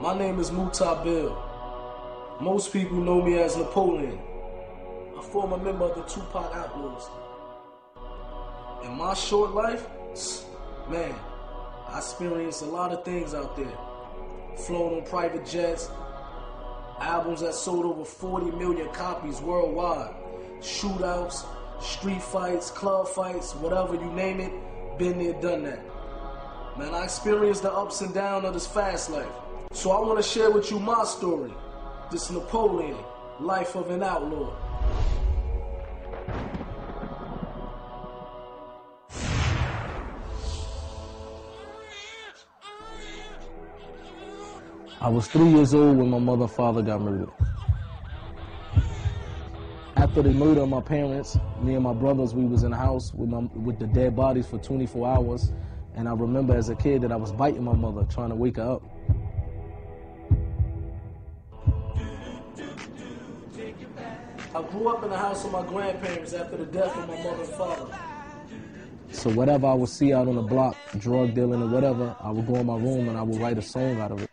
My name is Bill. Most people know me as Napoleon. I form a member of the Tupac Outlaws. In my short life, man, I experienced a lot of things out there. Flown on private jets, albums that sold over 40 million copies worldwide, shootouts, street fights, club fights, whatever you name it, been there, done that. Man, I experienced the ups and downs of this fast life. So I want to share with you my story. This Napoleon, life of an outlaw. I was 3 years old when my mother and father got murdered. After they murdered my parents, me and my brothers, we was in the house with the dead bodies for 24 hours. And I remember as a kid that I was biting my mother, trying to wake her up. I grew up in the house of my grandparents after the death of my mother and father. So whatever I would see out on the block, drug dealing or whatever, I would go in my room and I would write a song out of it.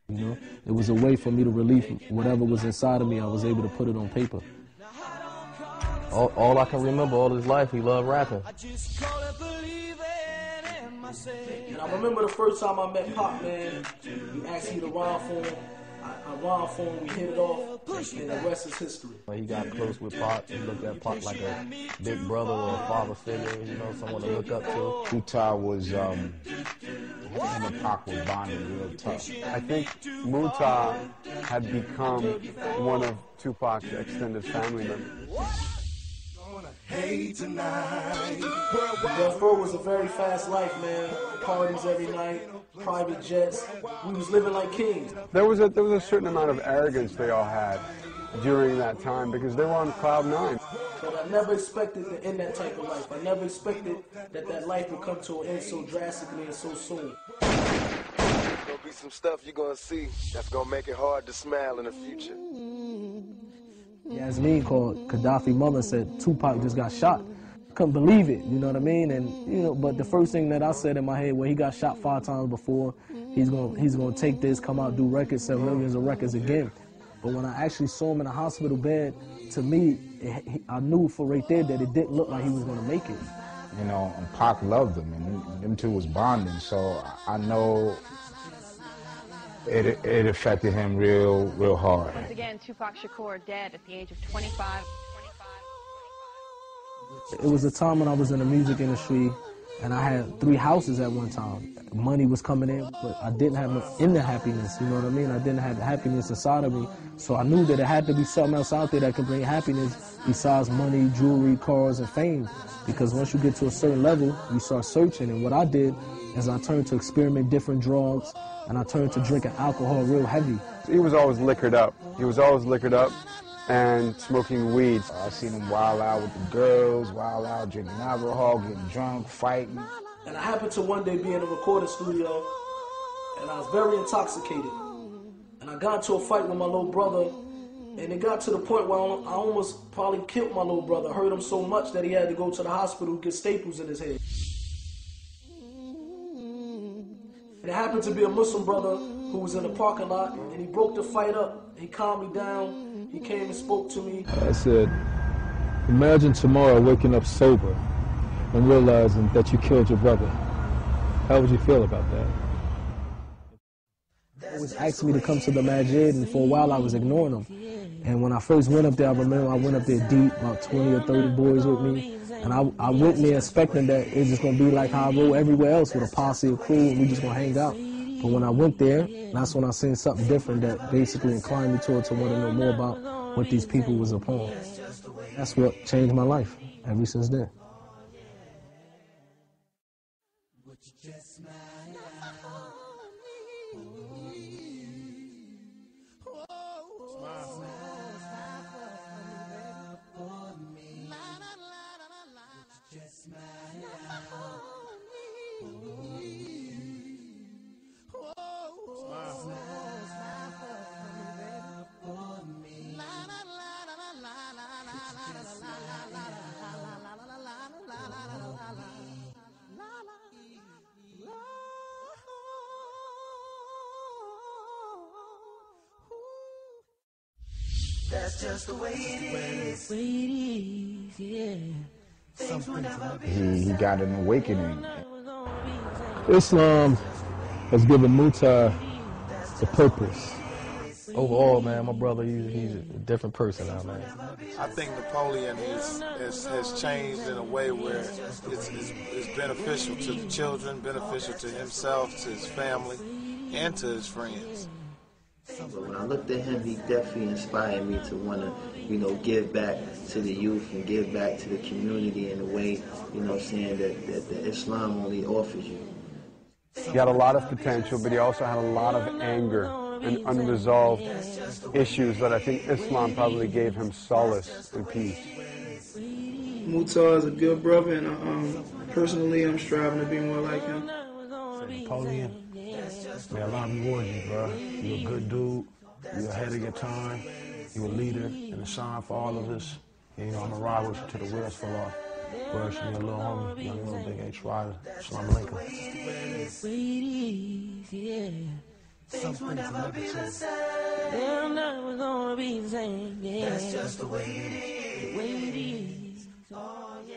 You know, it was a way for me to relieve whatever was inside of me. I was able to put it on paper. All I can remember all his life, he loved rapping. And I remember the first time I met Pop, man, he asked me to rhyme for him. I rhymed for him, we hit it off, and the rest is history. He got close with Pop. He looked at Pop like a big brother or a father figure, you know, someone to look up to. Tupac was, him and Pac was bonding real tough. I think Muta had become one of Tupac's extended family members. Death Row was a very fast life, man. Parties every night, private jets. We was living like kings. There was a certain amount of arrogance they all had during that time because they were on cloud nine. But I never expected to end that type of life. I never expected that life would come to an end so drastically and so soon. There's gonna be some stuff you're gonna see that's gonna make it hard to smile in the future. Yasmin called Gaddafi's mother, said Tupac just got shot. Couldn't believe it, you know what I mean? And you know, but the first thing that I said in my head, well, he got shot 5 times before. He's gonna take this, come out, do records, sell millions of records again. But when I actually saw him in a hospital bed, to me, I knew for right there that it didn't look like he was gonna make it. You know, and Pac loved him, and them two was bonding. So I know it affected him real hard. Once again, Tupac Shakur dead at the age of 25. It was a time when I was in the music industry and I had 3 houses at one time. Money was coming in, but I didn't have no inner happiness, you know what I mean? I didn't have the happiness inside of me. So I knew that it had to be something else out there that could bring happiness besides money, jewelry, cars, and fame. Because once you get to a certain level, you start searching. And what I did is I turned to experiment different drugs, and I turned to drinking alcohol real heavy. He was always liquored up. He was always liquored up and smoking weed. I seen him wild out with the girls, wild out drinking alcohol, getting drunk, fighting. And I happened to one day be in a recording studio, and I was very intoxicated. And I got into a fight with my little brother, and it got to the point where I almost probably killed my little brother. Hurt him so much that he had to go to the hospital to get staples in his head. And it happened to be a Muslim brother who was in the parking lot, and he broke the fight up. He calmed me down. He came and spoke to me. I said, imagine tomorrow waking up sober and realizing that you killed your brother. How would you feel about that? They always asked me to come to the masjid, and for a while I was ignoring them. And when I first went up there, I remember I went up there deep, about 20 or 30 boys with me. And I went there expecting that it's just going to be like how I roll everywhere else with a posse of crew and we just going to hang out. But when I went there, that's when I seen something different that basically inclined me to want to know more about what these people was upon. That's what changed my life ever since then. That's just the way it is. He got an awakening. Islam has given Muta a purpose. Overall, man, my brother, he's a different person now, man. I think Napoleon has changed in a way where it's beneficial to the children, beneficial to himself, to his family, and to his friends. But when I looked at him, he definitely inspired me to want to, give back to the youth and give back to the community in a way, saying that the Islam only offers you. He had a lot of potential, but he also had a lot of anger and unresolved issues that I think Islam probably gave him solace and peace. Muta is a good brother, and personally, I'm striving to be more like him. Napoleon, may Allah reward you, bro. You're a good dude. You're ahead of your time. You're a leader and a sign for all of us. And, I'm going to ride with you till the wheels fall off. Where's your little homie, young little big H rider. Islam alaikum. Things will never be the same. They're never gonna be the same. Yeah. That's just the way it is. Oh, yeah.